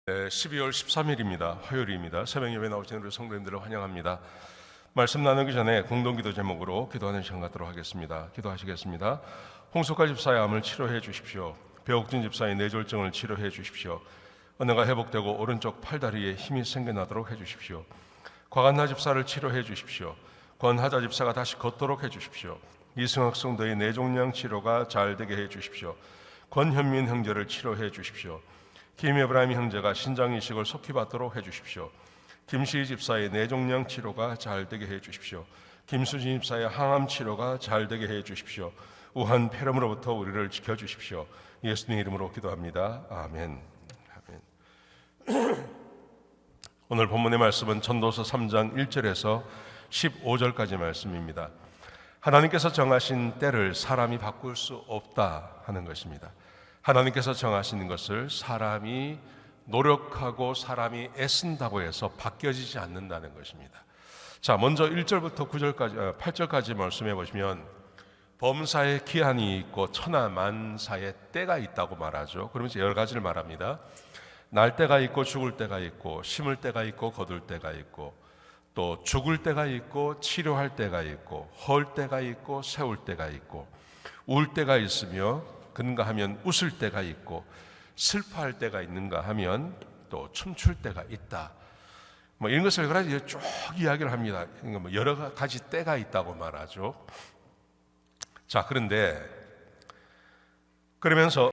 네, 12월 13일입니다. 화요일입니다. 새벽예배 나오신 우리 성도님들을 환영합니다. 말씀 나누기 전에 공동기도 제목으로 기도하는 시간 갖도록 하겠습니다. 기도하시겠습니다. 홍석화 집사의 암을 치료해 주십시오. 배옥진 집사의 뇌졸중을 치료해 주십시오. 언어가 회복되고 오른쪽 팔다리에 힘이 생겨나도록 해 주십시오. 곽한나 집사를 치료해 주십시오. 권하자 집사가 다시 걷도록 해 주십시오. 이승학 성도의 뇌종양 치료가 잘 되게 해 주십시오. 권현민 형제를 치료해 주십시오. 김에브라임 형제가 신장 이식을 속히 받도록 해주십시오. 김시희 집사의 뇌종양 치료가 잘 되게 해주십시오. 김수진 집사의 항암 치료가 잘 되게 해주십시오. 우한 폐렴으로부터 우리를 지켜주십시오. 예수님 이름으로 기도합니다. 아멘. 아멘. 오늘 본문의 말씀은 전도서 3장 1절에서 15절까지 말씀입니다. 하나님께서 정하신 때를 사람이 바꿀 수 없다 하는 것입니다. 하나님께서 정하시는 것을 사람이 노력하고 사람이 애쓴다고 해서 바뀌어지지 않는다는 것입니다. 자, 먼저 1절부터 9절까지, 8절까지 말씀해 보시면 범사에 기한이 있고 천하만사에 때가 있다고 말하죠. 그러면서 여러 가지를 말합니다. 날 때가 있고 죽을 때가 있고 심을 때가 있고 거둘 때가 있고 또 죽을 때가 있고 치료할 때가 있고 헐 때가 있고 세울 때가 있고 울 때가 있으며 그런가 하면 웃을 때가 있고 슬퍼할 때가 있는가 하면 또 춤출 때가 있다. 이런 것을 여러 가지 쭉 이야기를 합니다. 여러 가지 때가 있다고 말하죠. 자, 그런데 그러면서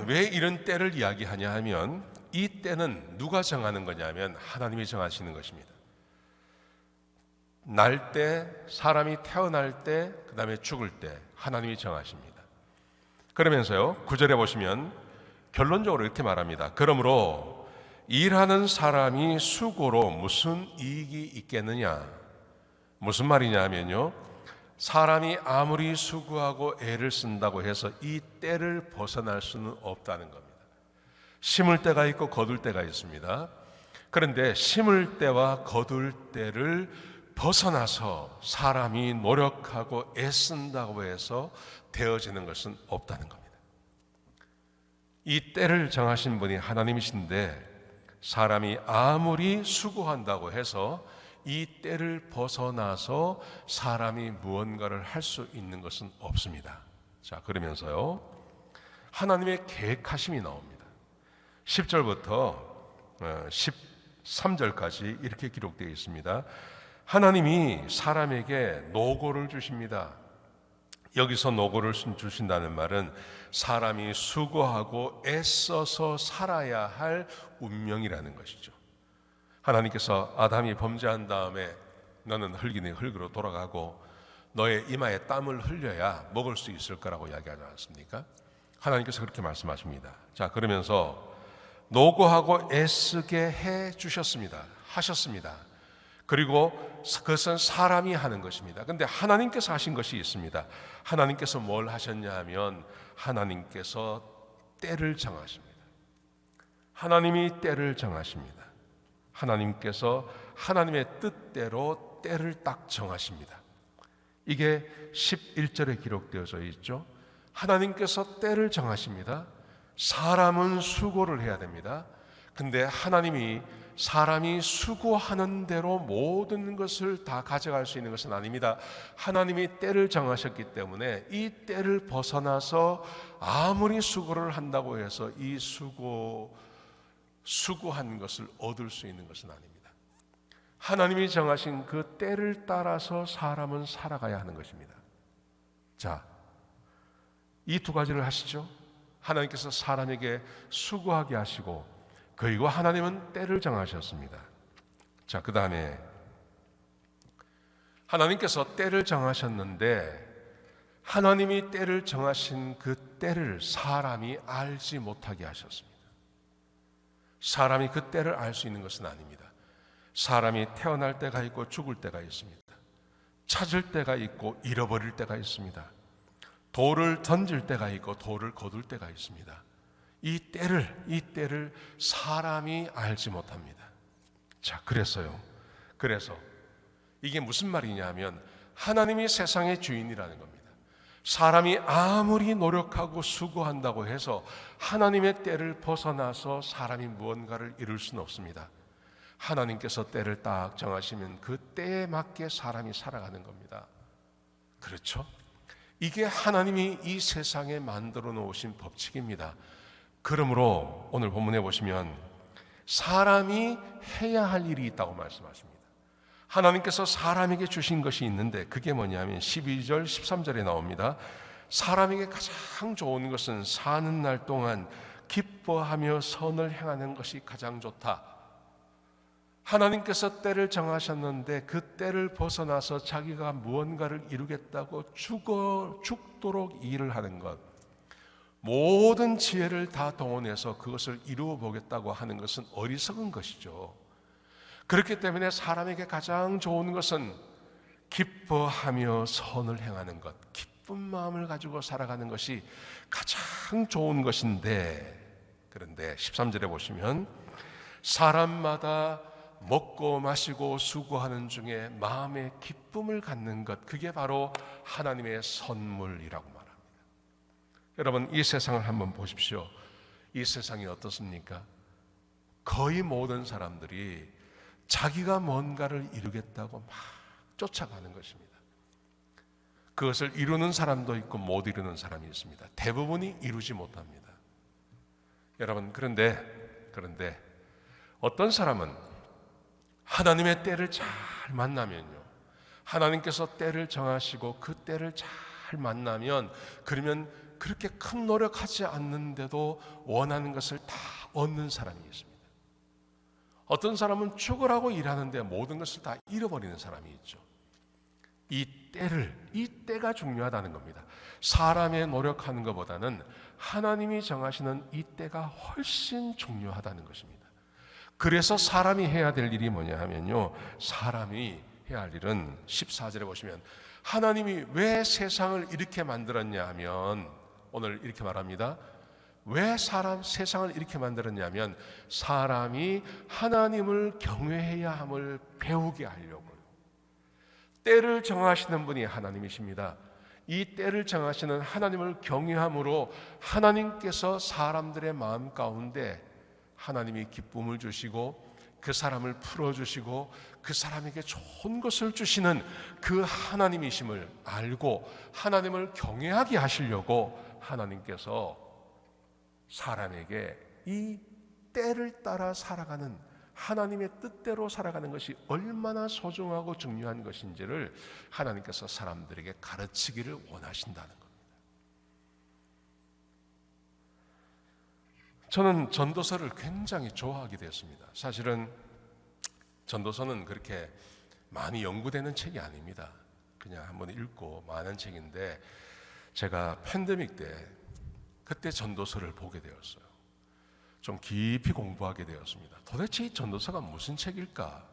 왜 이런 때를 이야기하냐 하면 이 때는 누가 정하는 거냐면 하나님이 정하시는 것입니다. 날 때, 사람이 태어날 때, 그 다음에 죽을 때 하나님이 정하십니다. 그러면서요 9절에 보시면 결론적으로 이렇게 말합니다. 그러므로 일하는 사람이 수고로 무슨 이익이 있겠느냐. 무슨 말이냐 하면요, 사람이 아무리 수고하고 애를 쓴다고 해서 이 때를 벗어날 수는 없다는 겁니다. 심을 때가 있고 거둘 때가 있습니다. 그런데 심을 때와 거둘 때를 벗어나서 사람이 노력하고 애쓴다고 해서 되어지는 것은 없다는 겁니다. 이 때를 정하신 분이 하나님이신데 사람이 아무리 수고한다고 해서 이 때를 벗어나서 사람이 무언가를 할 수 있는 것은 없습니다. 자, 그러면서요 하나님의 계획하심이 나옵니다. 10절부터 13절까지 이렇게 기록되어 있습니다. 하나님이 사람에게 노고를 주십니다. 여기서 노고를 주신다는 말은 사람이 수고하고 애써서 살아야 할 운명이라는 것이죠. 하나님께서 아담이 범죄한 다음에 너는 흙이니 흙으로 돌아가고 너의 이마에 땀을 흘려야 먹을 수 있을 거라고 이야기하지 않습니까? 하나님께서 그렇게 말씀하십니다. 자, 그러면서 노고하고 애쓰게 해 주셨습니다. 하셨습니다. 그리고 그것은 사람이 하는 것입니다. 그런데 하나님께서 하신 것이 있습니다. 하나님께서 뭘 하셨냐 하면 하나님께서 때를 정하십니다. 하나님이 때를 정하십니다. 하나님께서 하나님의 뜻대로 때를 딱 정하십니다. 이게 11절에 기록되어져 있죠. 하나님께서 때를 정하십니다. 사람은 수고를 해야 됩니다. 근데 하나님이 사람이 수고하는 대로 모든 것을 다 가져갈 수 있는 것은 아닙니다. 하나님이 때를 정하셨기 때문에 이 때를 벗어나서 아무리 수고를 한다고 해서 이 수고한 것을 얻을 수 있는 것은 아닙니다. 하나님이 정하신 그 때를 따라서 사람은 살아가야 하는 것입니다. 자, 이 두 가지를 하시죠. 하나님께서 사람에게 수고하게 하시고 그리고 하나님은 때를 정하셨습니다. 자, 그 다음에 하나님께서 때를 정하셨는데 하나님이 때를 정하신 그 때를 사람이 알지 못하게 하셨습니다. 사람이 그 때를 알 수 있는 것은 아닙니다. 사람이 태어날 때가 있고 죽을 때가 있습니다. 찾을 때가 있고 잃어버릴 때가 있습니다. 돌을 던질 때가 있고 돌을 거둘 때가 있습니다. 이 때를 사람이 알지 못합니다. 자, 그래서 이게 무슨 말이냐 하면 하나님이 세상의 주인이라는 겁니다. 사람이 아무리 노력하고 수고한다고 해서 하나님의 때를 벗어나서 사람이 무언가를 이룰 수는 없습니다. 하나님께서 때를 딱 정하시면 그 때에 맞게 사람이 살아가는 겁니다. 그렇죠? 이게 하나님이 이 세상에 만들어 놓으신 법칙입니다. 그러므로 오늘 본문에 보시면 사람이 해야 할 일이 있다고 말씀하십니다. 하나님께서 사람에게 주신 것이 있는데 그게 뭐냐면 12절 13절에 나옵니다. 사람에게 가장 좋은 것은 사는 날 동안 기뻐하며 선을 행하는 것이 가장 좋다. 하나님께서 때를 정하셨는데 그 때를 벗어나서 자기가 무언가를 이루겠다고 죽도록 일을 하는 것, 모든 지혜를 다 동원해서 그것을 이루어 보겠다고 하는 것은 어리석은 것이죠. 그렇기 때문에 사람에게 가장 좋은 것은 기뻐하며 선을 행하는 것, 기쁜 마음을 가지고 살아가는 것이 가장 좋은 것인데, 그런데 13절에 보시면 사람마다 먹고 마시고 수고하는 중에 마음의 기쁨을 갖는 것, 그게 바로 하나님의 선물이라고 말합니다. 여러분, 이 세상을 한번 보십시오. 이 세상이 어떻습니까? 거의 모든 사람들이 자기가 뭔가를 이루겠다고 막 쫓아가는 것입니다. 그것을 이루는 사람도 있고 못 이루는 사람이 있습니다. 대부분이 이루지 못합니다. 여러분, 그런데 어떤 사람은 하나님의 때를 잘 만나면요, 하나님께서 때를 정하시고 그 때를 잘 만나면, 그러면 그렇게 큰 노력하지 않는데도 원하는 것을 다 얻는 사람이 있습니다. 어떤 사람은 죽으라고 일하는데 모든 것을 다 잃어버리는 사람이 있죠. 이 때가 중요하다는 겁니다. 사람의 노력하는 것보다는 하나님이 정하시는 이 때가 훨씬 중요하다는 것입니다. 그래서 사람이 해야 될 일이 뭐냐 하면요, 사람이 해야 할 일은 14절에 보시면 하나님이 왜 세상을 이렇게 만들었냐 하면, 오늘 이렇게 말합니다. 왜 세상을 이렇게 만들었냐면 사람이 하나님을 경외해야 함을 배우게 하려고요. 때를 정하시는 분이 하나님이십니다. 이 때를 정하시는 하나님을 경외함으로 하나님께서 사람들의 마음 가운데 하나님이 기쁨을 주시고 그 사람을 풀어주시고 그 사람에게 좋은 것을 주시는 그 하나님이심을 알고 하나님을 경외하게 하시려고 하나님께서 사람에게 이 때를 따라 살아가는, 하나님의 뜻대로 살아가는 것이 얼마나 소중하고 중요한 것인지를 하나님께서 사람들에게 가르치기를 원하신다는 겁니다. 저는 전도서를 굉장히 좋아하게 되었습니다. 사실은 전도서는 그렇게 많이 연구되는 책이 아닙니다. 그냥 한번 읽고 많은 책인데, 제가 팬데믹 때 그때 전도서를 보게 되었어요. 좀 깊이 공부하게 되었습니다. 도대체 이 전도서가 무슨 책일까?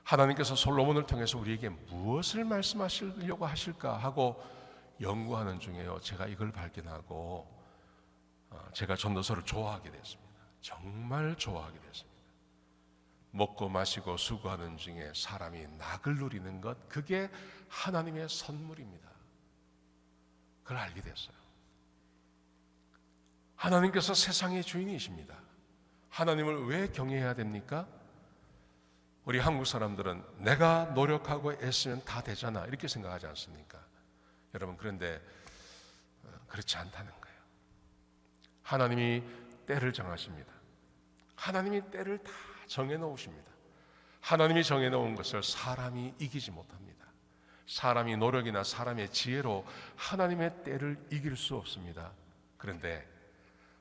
하나님께서 솔로몬을 통해서 우리에게 무엇을 말씀하시려고 하실까 하고 연구하는 중에요, 제가 이걸 발견하고 제가 전도서를 좋아하게 됐습니다. 정말 좋아하게 됐습니다. 먹고 마시고 수고하는 중에 사람이 낙을 누리는 것, 그게 하나님의 선물입니다. 그걸 알게 됐어요. 하나님께서 세상의 주인이십니다. 하나님을 왜 경외해야 됩니까? 우리 한국 사람들은 내가 노력하고 애쓰면 다 되잖아, 이렇게 생각하지 않습니까? 여러분, 그런데 그렇지 않다는 거예요. 하나님이 때를 정하십니다. 하나님이 때를 다 정해놓으십니다. 하나님이 정해놓은 것을 사람이 이기지 못합니다. 사람이 노력이나 사람의 지혜로 하나님의 때를 이길 수 없습니다. 그런데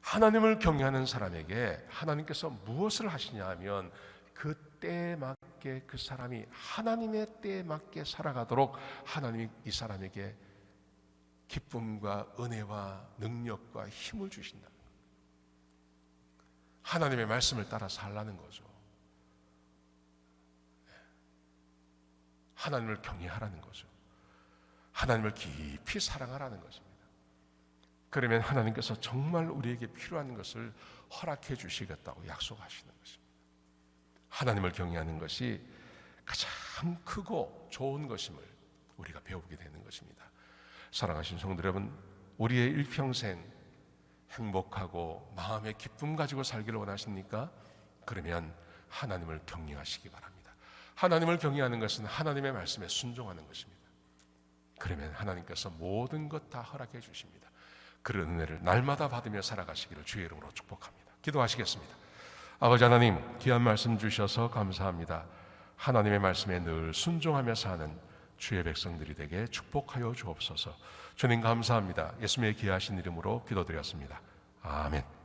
하나님을 경외하는 사람에게 하나님께서 무엇을 하시냐 하면 그 때에 맞게 그 사람이 하나님의 때에 맞게 살아가도록 하나님이 이 사람에게 기쁨과 은혜와 능력과 힘을 주신다. 하나님의 말씀을 따라 살라는 거죠. 하나님을 경외하라는 거죠. 하나님을 깊이 사랑하라는 것입니다. 그러면 하나님께서 정말 우리에게 필요한 것을 허락해 주시겠다고 약속하시는 것입니다. 하나님을 경외하는 것이 가장 크고 좋은 것임을 우리가 배우게 되는 것입니다. 사랑하신 성도 여러분, 우리의 일평생 행복하고 마음의 기쁨 가지고 살기를 원하십니까? 그러면 하나님을 경외하시기 바랍니다. 하나님을 경외하는 것은 하나님의 말씀에 순종하는 것입니다. 그러면 하나님께서 모든 것 다 허락해 주십니다. 그런 은혜를 날마다 받으며 살아가시기를 주의 이름으로 축복합니다. 기도하시겠습니다. 아버지 하나님, 귀한 말씀 주셔서 감사합니다. 하나님의 말씀에 늘 순종하며 사는 주의 백성들이 되게 축복하여 주옵소서. 주님 감사합니다. 예수님의 귀하신 이름으로 기도드렸습니다. 아멘.